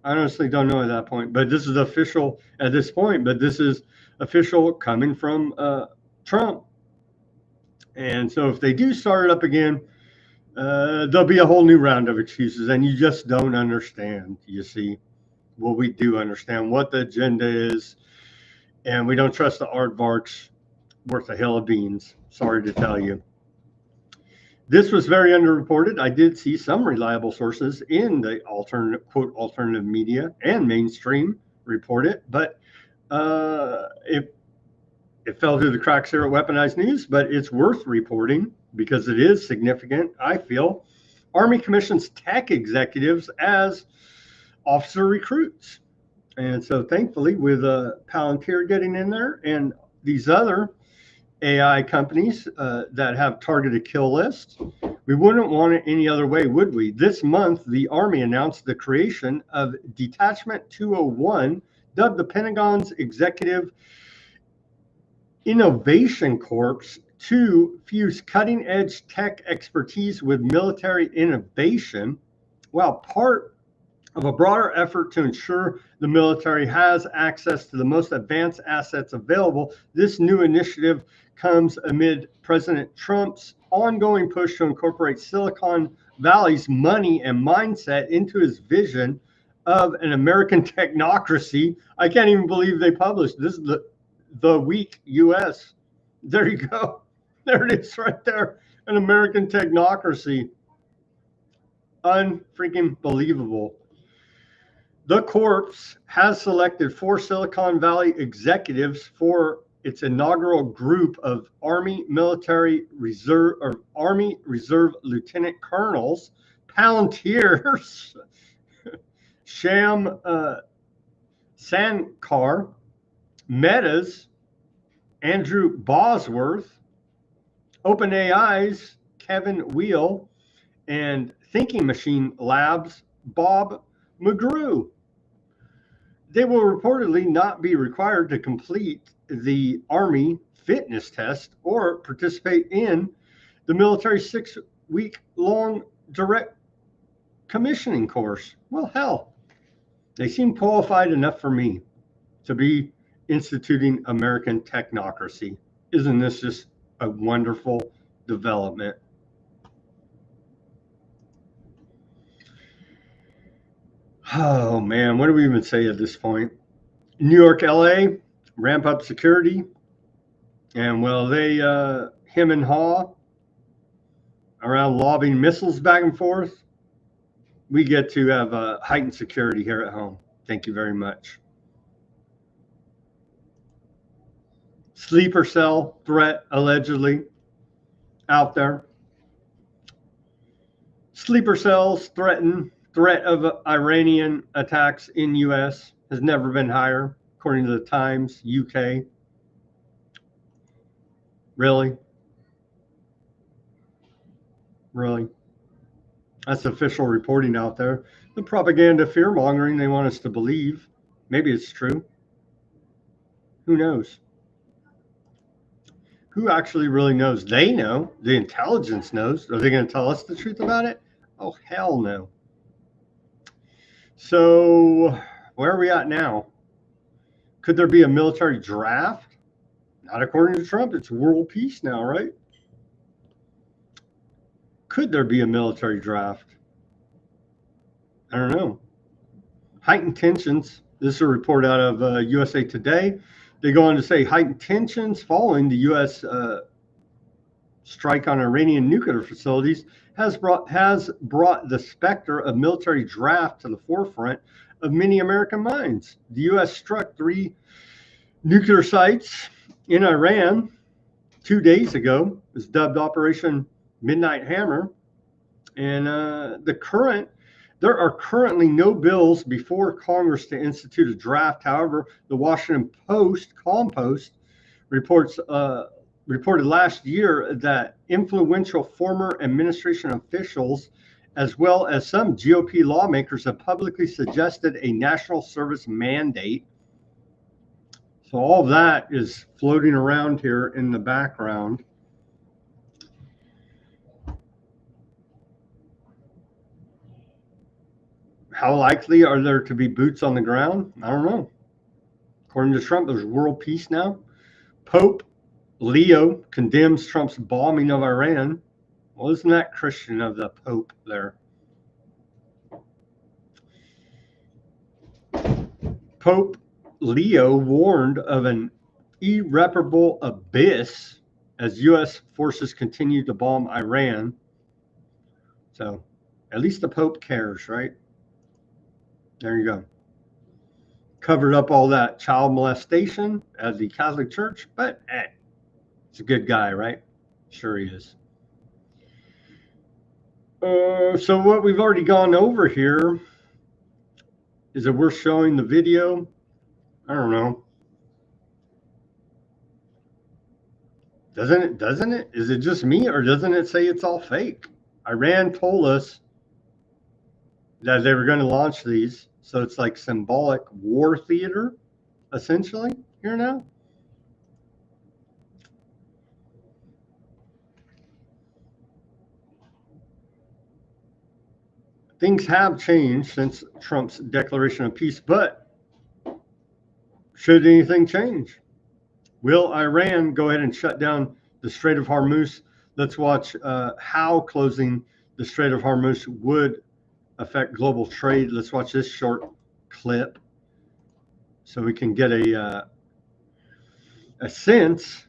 I honestly don't know at that point. But this is official at this point. But this is official coming from Trump. And so if they do start it up again, There'll be a whole new round of excuses, and you just don't understand, you see. Well, we do understand what the agenda is, and we don't trust the aardvarks worth a hill of beans. Sorry to tell you. This was very underreported. I did see some reliable sources in the quote alternative media and mainstream report it, but it fell through the cracks here at Weaponized News, but it's worth reporting because it is significant, I feel. Army commissions tech executives as officer recruits. And so thankfully, with Palantir getting in there and these other AI companies that have targeted kill lists, we wouldn't want it any other way, would we? This month, the Army announced the creation of Detachment 201, dubbed the Pentagon's Executive Innovation Corps, to fuse cutting-edge tech expertise with military innovation, while part of a broader effort to ensure the military has access to the most advanced assets available. This new initiative comes amid President Trump's ongoing push to incorporate Silicon Valley's money and mindset into his vision of an American technocracy. I can't even believe they published this is the week US. There you go. There it is right there. An American technocracy. Unfreaking believable. The Corps has selected 4 Silicon Valley executives for its inaugural group of Army Reserve Lieutenant Colonels, Palantir's Sham Sankar, Meta's Andrew Bosworth, OpenAI's Kevin Weil, and Thinking Machine Labs' Bob McGrew. They will reportedly not be required to complete the Army fitness test or participate in the military 6-week-long direct commissioning course. Well, hell, they seem qualified enough for me to be instituting American technocracy. Isn't this just a wonderful development? Oh man, what do we even say at this point? New York, LA, ramp up security. And well, they him and haw around lobbing missiles back and forth. We get to have heightened security here at home. Thank you very much. Sleeper cell threat allegedly out there. Sleeper cells threat of Iranian attacks in U.S. has never been higher, according to the Times, UK. Really? Really? That's official reporting out there. The propaganda fear-mongering they want us to believe. Maybe it's true. Who knows? Who actually really knows? They know. The intelligence knows. Are they going to tell us the truth about it? Oh, hell no. So where are we at now? Could there be a military draft? Not according to Trump. It's world peace now, right? Could there be a military draft? I don't know. Heightened tensions. This is a report out of USA Today. They go on to say heightened tensions following the U.S. Strike on Iranian nuclear facilities has brought the specter of military draft to the forefront of many American minds. The U.S. struck 3 nuclear sites in Iran 2 days ago. It was dubbed Operation Midnight Hammer. And there are currently no bills before Congress to institute a draft. However, the Washington Post, Calm Post, reported last year that influential former administration officials, as well as some GOP lawmakers, have publicly suggested a national service mandate. So all that is floating around here in the background. How likely are there to be boots on the ground? I don't know. According to Trump, there's world peace now. Pope Leo condemns Trump's bombing of Iran. Well, isn't that Christian of the Pope there? Pope Leo warned of an irreparable abyss as U.S. forces continue to bomb Iran. So at least the Pope cares, right? There you go. Covered up all that child molestation at the Catholic Church, but he's a good guy, right? Sure he is. So what we've already gone over here, is it worth showing the video? I don't know. Doesn't it? Is it just me, or doesn't it say it's all fake? Iran told us that they were going to launch these, so it's like symbolic war theater, essentially, here now. Things have changed since Trump's declaration of peace, but should anything change? Will Iran go ahead and shut down the Strait of Hormuz? Let's watch how closing the Strait of Hormuz would affect global trade. Let's watch this short clip so we can get a sense.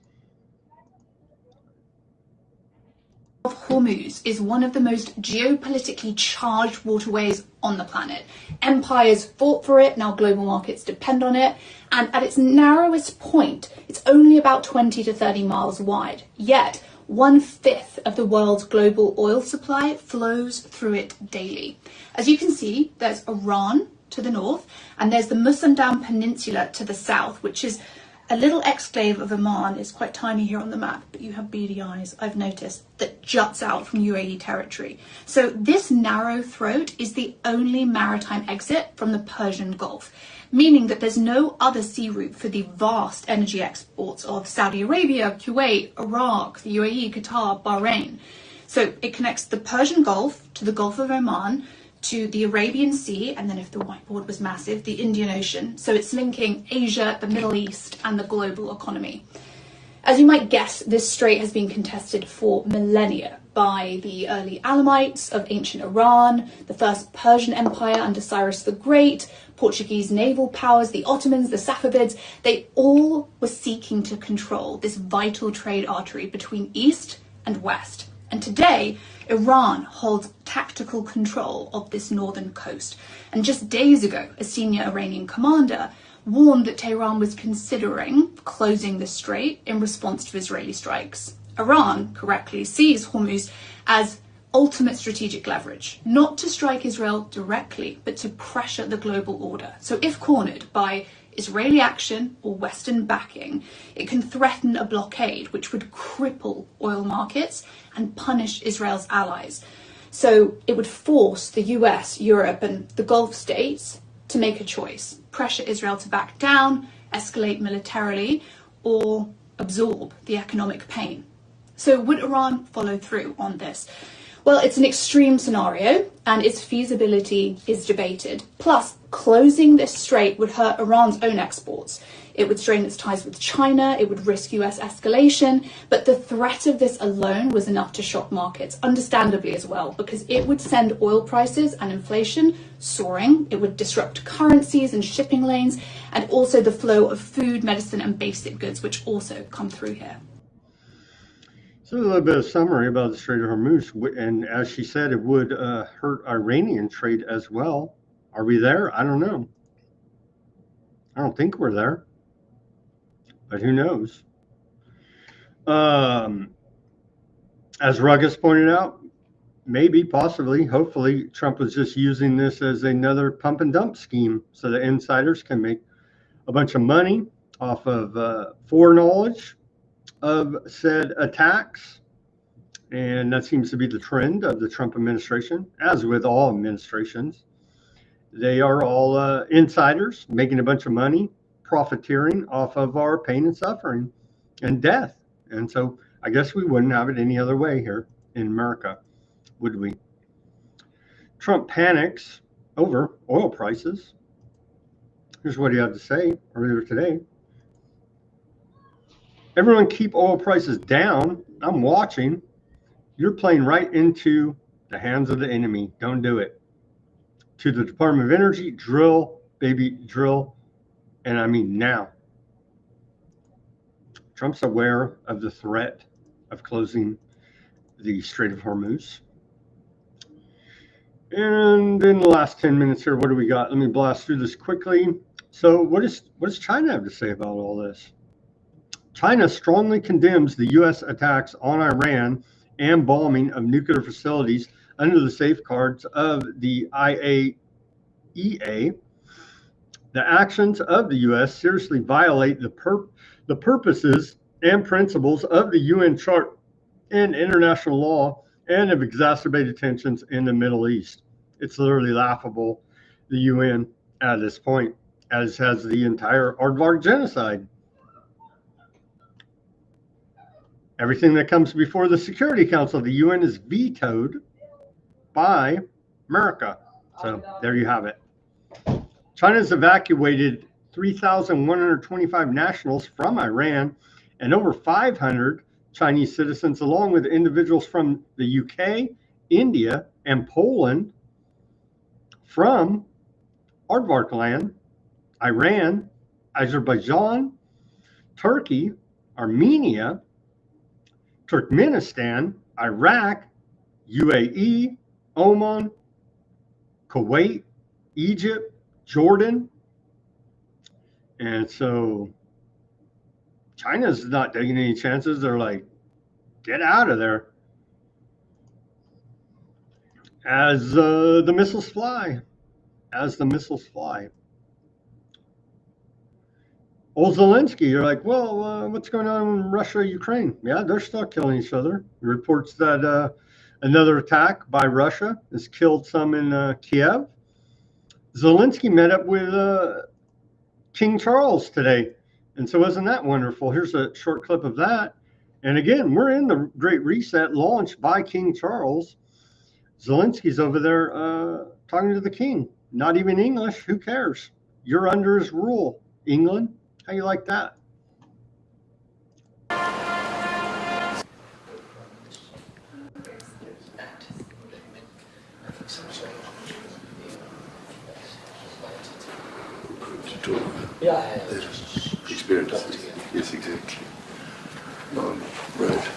Of Hormuz is one of the most geopolitically charged waterways on the planet. Empires fought for it, now global markets depend on it, and at its narrowest point, it's only about 20 to 30 miles wide. Yet, 1/5 of the world's global oil supply flows through it daily. As you can see, there's Iran to the north, and there's the Musandam Peninsula to the south, which is a little exclave of Oman. Is quite tiny here on the map, but you have beady eyes, I've noticed, that juts out from UAE territory. So this narrow throat is the only maritime exit from the Persian Gulf, meaning that there's no other sea route for the vast energy exports of Saudi Arabia, Kuwait, Iraq, the UAE, Qatar, Bahrain. So it connects the Persian Gulf to the Gulf of Oman, to the Arabian Sea, and then if the whiteboard was massive, the Indian Ocean. So it's linking Asia, the Middle East, and the global economy. As you might guess, this strait has been contested for millennia by the early Alamites of ancient Iran, the first Persian Empire under Cyrus the Great, Portuguese naval powers, the Ottomans, the Safavids. They all were seeking to control this vital trade artery between East and West. And today, Iran holds tactical control of this northern coast. And just days ago, a senior Iranian commander warned that Tehran was considering closing the strait in response to Israeli strikes. Iran correctly sees Hormuz as ultimate strategic leverage, not to strike Israel directly, but to pressure the global order. So if cornered by Israeli action or Western backing, it can threaten a blockade which would cripple oil markets and punish Israel's allies. So it would force the US, Europe, and the Gulf states to make a choice: pressure Israel to back down, escalate militarily, or absorb the economic pain. So would Iran follow through on this? Well, it's an extreme scenario, and its feasibility is debated. Plus, closing this strait would hurt Iran's own exports. It would strain its ties with China, it would risk US escalation, but the threat of this alone was enough to shock markets, understandably as well, because it would send oil prices and inflation soaring, it would disrupt currencies and shipping lanes, and also the flow of food, medicine, and basic goods, which also come through here. So a little bit of summary about the Strait of Hormuz, and as she said, it would hurt Iranian trade as well. Are we there? I don't know. I don't think we're there, but who knows? As Ruggles pointed out, maybe, possibly, hopefully, Trump was just using this as another pump and dump scheme so that insiders can make a bunch of money off of foreknowledge of said attacks. And that seems to be the trend of the Trump administration, as with all administrations. They are all insiders making a bunch of money, profiteering off of our pain and suffering and death. And so I guess we wouldn't have it any other way here in America, would we? Trump panics over oil prices. Here's what he had to say earlier today. Everyone keep oil prices down. I'm watching. You're playing right into the hands of the enemy. Don't do it. To the Department of Energy, drill, baby, drill. And I mean now. Trump's aware of the threat of closing the Strait of Hormuz. And in the last 10 minutes here, what do we got? Let me blast through this quickly. So what does China have to say about all this? China strongly condemns the U.S. attacks on Iran and bombing of nuclear facilities under the safeguards of the IAEA. The actions of the U.S. seriously violate the purposes and principles of the UN Charter and international law and have exacerbated tensions in the Middle East. It's literally laughable, the UN at this point, as has the entire aardvark genocide. Everything that comes before the Security Council of the UN is vetoed by America. So there you have it. China's evacuated 3,125 nationals from Iran and over 500 Chinese citizens, along with individuals from the UK, India, and Poland, from aardvark land, Iran, Azerbaijan, Turkey, Armenia, Turkmenistan, Iraq, UAE, Oman, Kuwait, Egypt, Jordan. And so China's not taking any chances. They're like, get out of there. As the missiles fly. Old Zelensky, you're like, well, what's going on in Russia, Ukraine? Yeah, they're still killing each other. Reports that another attack by Russia has killed some in Kiev. Zelensky met up with King Charles today. And so isn't that wonderful? Here's a short clip of that. And again, we're in the Great Reset launched by King Charles. Zelensky's over there talking to the king. Not even English. Who cares? You're under his rule, England. How you like that? Experience. Yes, exactly. Right.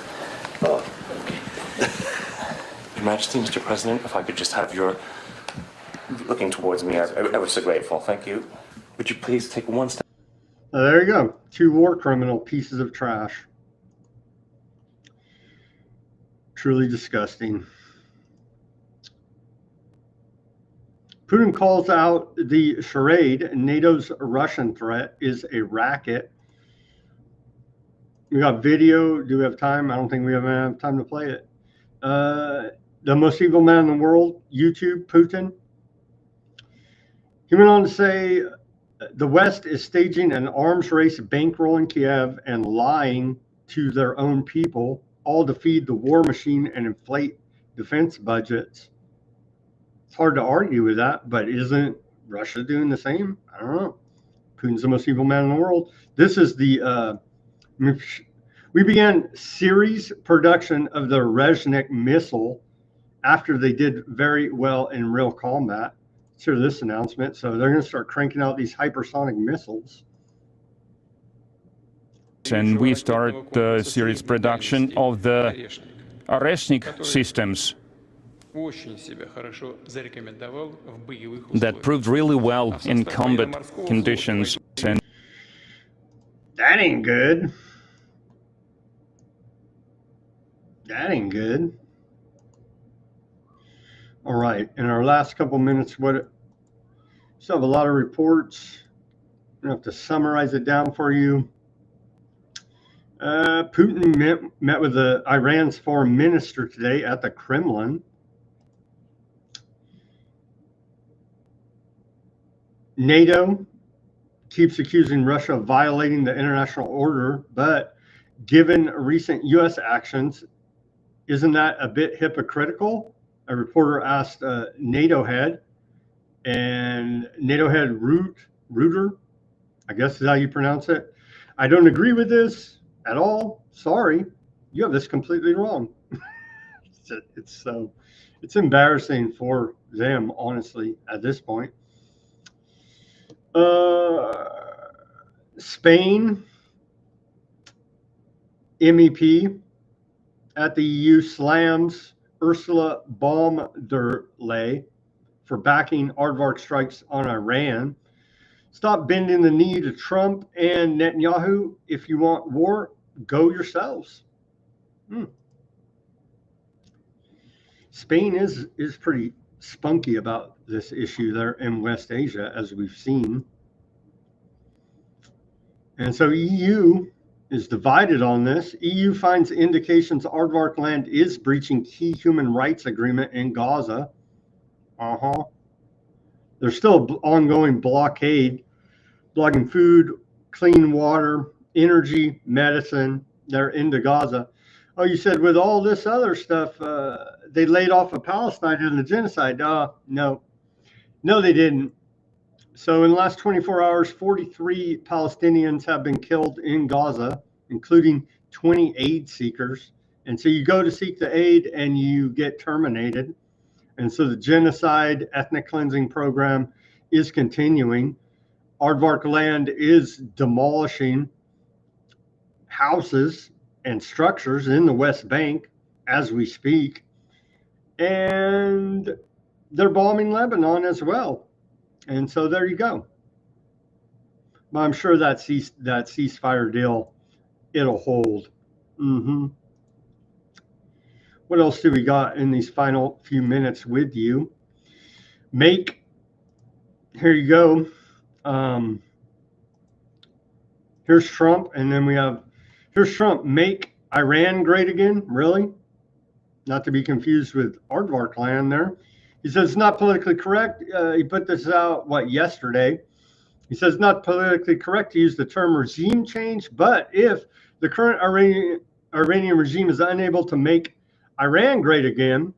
Your Majesty, Mr. President, if I could just have your looking towards me, I was so grateful. Thank you. Would you please take one step? There you go. Two war criminal pieces of trash. Truly disgusting. Putin calls out the charade. NATO's Russian threat is a racket. We got video. Do we have time? I don't think we have enough time to play it. The most evil man in the world, YouTube, Putin. He went on to say the West is staging an arms race, bankrolling Kiev and lying to their own people, all to feed the war machine and inflate defense budgets. It's hard to argue with that, but isn't Russia doing the same? I don't know. Putin's the most evil man in the world. This is the, we began series production of the Reznik missile after they did very well in real combat. Let's hear this announcement. So they're going to start cranking out these hypersonic missiles. And we start the series production of the Reznik systems that proved really well in combat conditions. And that ain't good. That ain't good. All right, in our last couple minutes, still have a lot of reports. I'm going to have to summarize it down for you. Putin met with Iran's foreign minister today at the Kremlin. NATO keeps accusing Russia of violating the international order, but given recent U.S. actions, isn't that a bit hypocritical? A reporter asked NATO head, and NATO head Reuter, I guess is how you pronounce it. I don't agree with this at all. Sorry, you have this completely wrong. It's embarrassing for them, honestly, at this point. Spain MEP at the EU slams Ursula von der Leyen for backing aardvark strikes on Iran. Stop bending the knee to Trump and Netanyahu. If you want war, go yourselves. Spain is pretty spunky about this issue there in West Asia, as we've seen. And so EU is divided on this. EU finds indications aardvark land is breaching key human rights agreement in Gaza. There's still ongoing blockade, blocking food, clean water, energy, medicine. They're into Gaza. Oh, you said with all this other stuff, they laid off of Palestine in the genocide. No, they didn't. So in the last 24 hours, 43 Palestinians have been killed in Gaza, including 20 aid seekers. And so you go to seek the aid and you get terminated. And so the genocide ethnic cleansing program is continuing. Aardvark land is demolishing houses and structures in the West Bank as we speak. And they're bombing Lebanon as well. And so there you go. But I'm sure that ceasefire deal, it'll hold. What else do we got in these final few minutes with you? Here you go. Here's Trump, and then here's Trump. Make Iran great again? Really? Not to be confused with aardvark land there. He says it's not politically correct. He put this out, yesterday. He says it's not politically correct to use the term regime change, but if the current Iranian regime is unable to make Iran great again,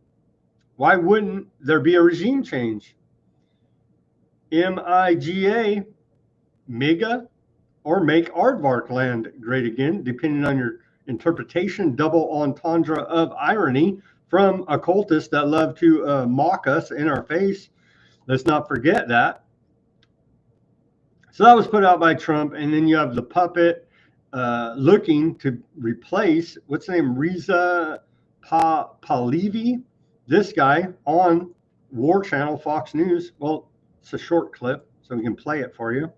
why wouldn't there be a regime change? MIGA, MIGA, or make aardvark land great again, depending on your interpretation, double entendre of irony from occultists that love to mock us in our face. Let's not forget that. So that was put out by Trump. And then you have the puppet looking to replace, what's the name, Reza Pahlavi, this guy on War Channel, Fox News. Well, it's a short clip, so we can play it for you.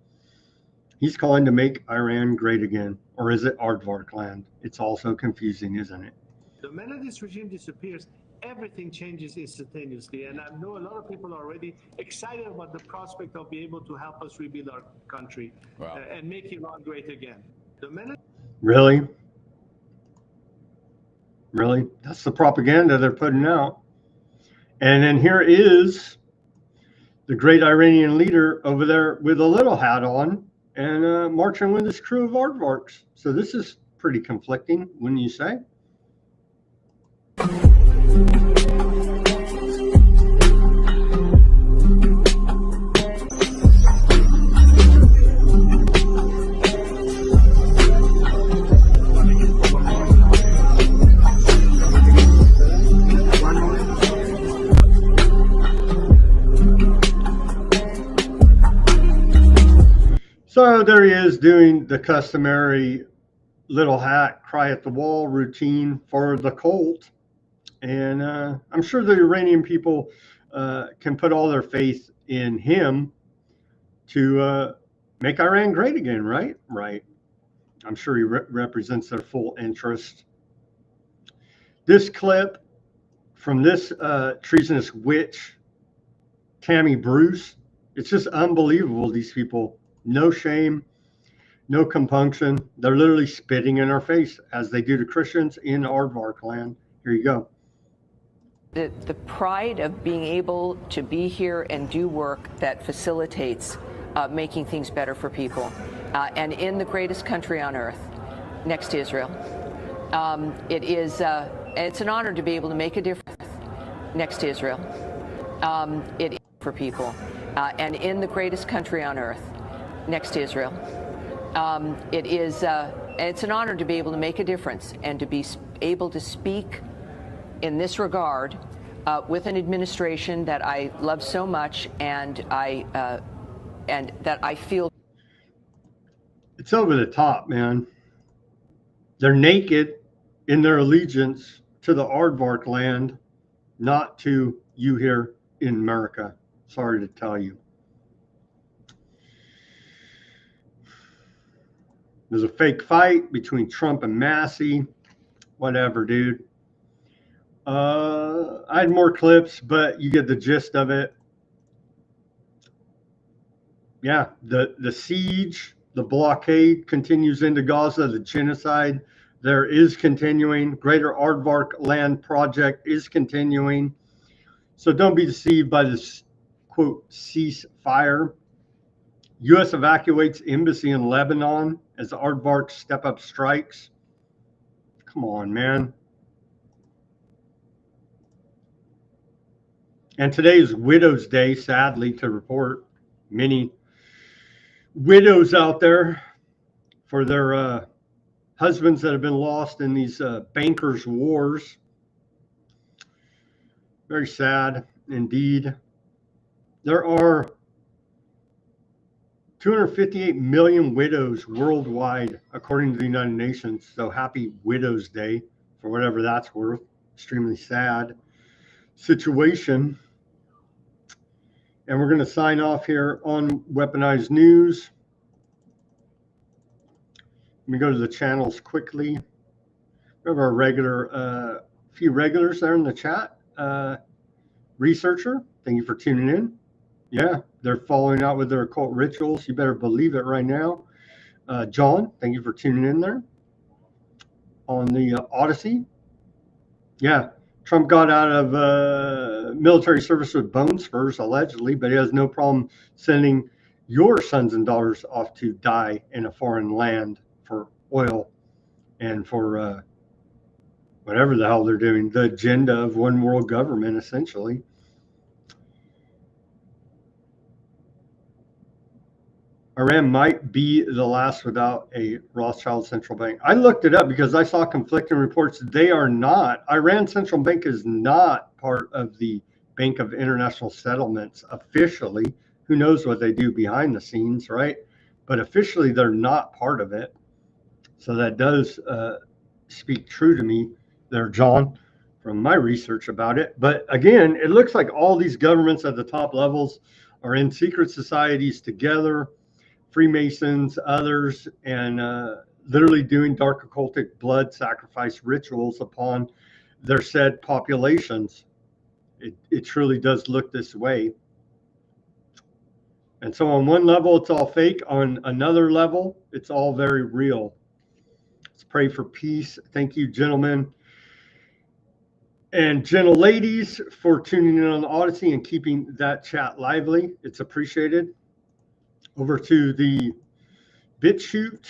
He's calling to make Iran great again. Or is it aardvark land? It's also confusing, isn't it? The minute this regime disappears, everything changes instantaneously. And I know a lot of people are already excited about the prospect of being able to help us rebuild our country and make Iran great again. The minute... Really? Really? That's the propaganda they're putting out. And then here is the great Iranian leader over there with a little hat on and marching with his crew of aardvarks. So this is pretty conflicting, wouldn't you say? So there he is doing the customary little hat, cry at the wall routine for the cult. And I'm sure the Iranian people can put all their faith in him to make Iran great again, right? Right. I'm sure he represents their full interest. This clip from this treasonous witch, Tammy Bruce, it's just unbelievable, these people. No shame, no compunction. They're literally spitting in our face as they do to Christians in aardvark land. Here you go. The pride of being able to be here and do work that facilitates making things better for people. And in the greatest country on earth, next to Israel. It's an honor to be able to make a difference next to Israel. It is for people. And in the greatest country on earth, next to Israel. It's an honor to be able to make a difference and to be able to speak in this regard with an administration that I love so much and that I feel. It's over the top, man. They're naked in their allegiance to the aardvark land, not to you here in America. Sorry to tell you. There's a fake fight between Trump and Massey. Whatever, dude. I had more clips, but you get the gist of it. Yeah, the siege, the blockade continues into Gaza. The genocide there is continuing. Greater Aardvark Land Project is continuing. So don't be deceived by this, quote, ceasefire. U.S. evacuates embassy in Lebanon as the Aardvark step up strikes. Come on, man. And today is Widow's Day, sadly, to report. Many widows out there for their husbands that have been lost in these bankers' wars. Very sad indeed. There are 258 million widows worldwide, according to the United Nations. So happy Widow's Day, for whatever that's worth. Extremely sad situation. And we're going to sign off here on Weaponized News. Let me go to the channels quickly. We have our regular, few regulars there in the chat. Researcher, thank you for tuning in. Yeah, they're following out with their occult rituals. You better believe it right now. John, thank you for tuning in there. On the Odysee. Yeah, Trump got out of military service with bone spurs, allegedly, but he has no problem sending your sons and daughters off to die in a foreign land for oil and for whatever the hell they're doing, the agenda of one world government, essentially. Iran might be the last without a Rothschild central bank. I looked it up because I saw conflicting reports. They are not. Iran Central Bank is not part of the Bank of International Settlements officially. Who knows what they do behind the scenes, right? But officially, they're not part of it. So that does speak true to me there, John, from my research about it. But again, it looks like all these governments at the top levels are in secret societies together, Freemasons, others, and literally doing dark occultic blood sacrifice rituals upon their said populations. It truly does look this way. And so on one level, it's all fake. On another level, it's all very real. Let's pray for peace. Thank you, gentlemen and gentle ladies, for tuning in on the Odysee and keeping that chat lively. It's appreciated. Over to the Bitchute.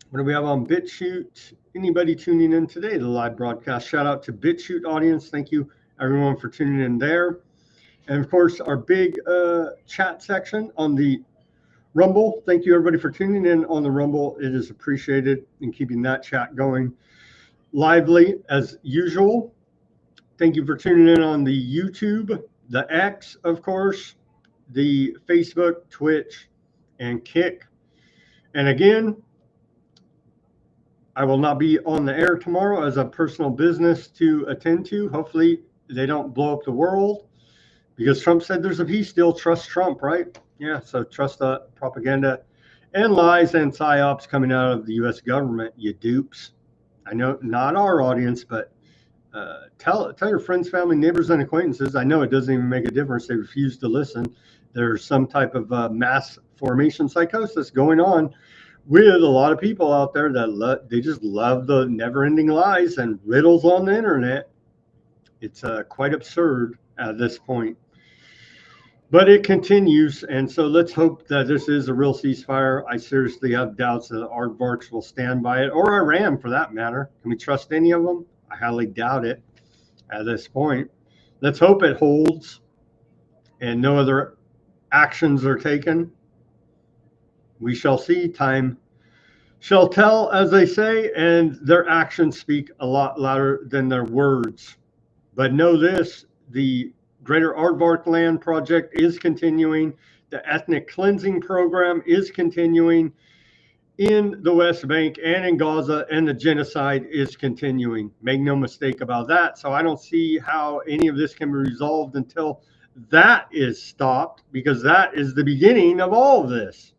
What do we have on Bitchute? Anybody tuning in today, the live broadcast? Shout out to Bitchute audience. Thank you, everyone, for tuning in there. And, of course, our big chat section on the Rumble. Thank you, everybody, for tuning in on the Rumble. It is appreciated in keeping that chat going lively as usual. Thank you for tuning in on the YouTube, the X, of course, the Facebook, Twitch, and Kick. And again, I will not be on the air tomorrow as a personal business to attend to. Hopefully they don't blow up the world, because Trump said there's a peace deal. Trust Trump, right? Yeah, so trust the propaganda and lies and psyops coming out of the U.S. government, you dupes. I know not our audience, but tell your friends, family, neighbors, and acquaintances. I know it doesn't even make a difference. They refuse to listen. There's some type of mass formation psychosis going on with a lot of people out there that they just love the never-ending lies and riddles on the internet. It's quite absurd at this point. But it continues, and so let's hope that this is a real ceasefire. I seriously have doubts that the aardvarks will stand by it, or Iran for that matter. Can we trust any of them? I highly doubt it at this point. Let's hope it holds and no other actions are taken. We shall see. Time shall tell, as they say, and their actions speak a lot louder than their words. But know this, the Greater Aardvark Land Project is continuing. The ethnic cleansing program is continuing in the West Bank and in Gaza, and the genocide is continuing. Make no mistake about that. So I don't see how any of this can be resolved until that is stopped, because that is the beginning of all of this.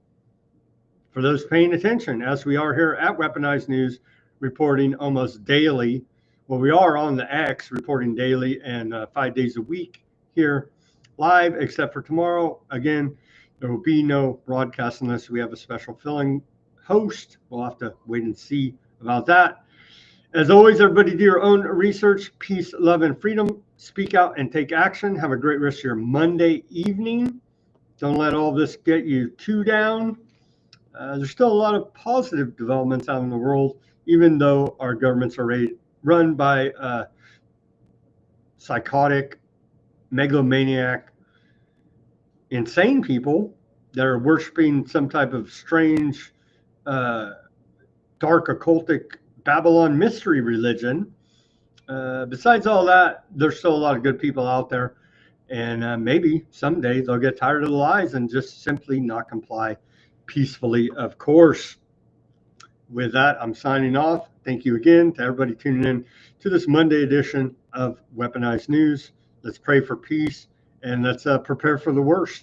For those paying attention, as we are here at Weaponized News, reporting almost daily. Well, we are on the X reporting daily and 5 days a week here live, except for tomorrow. Again, there will be no broadcast unless we have a special filling host. We'll have to wait and see about that. As always, everybody do your own research. Peace, love, and freedom. Speak out and take action. Have a great rest of your Monday evening. Don't let all this get you too down. There's still a lot of positive developments out in the world, even though our governments are run by psychotic, megalomaniac, insane people that are worshiping some type of strange, dark occultic Babylon mystery religion. Besides all that, there's still a lot of good people out there, and maybe someday they'll get tired of the lies and just simply not comply peacefully, of course. With that, I'm signing off. Thank you again to everybody tuning in to this Monday edition of Weaponized News. Let's pray for peace, and let's prepare for the worst.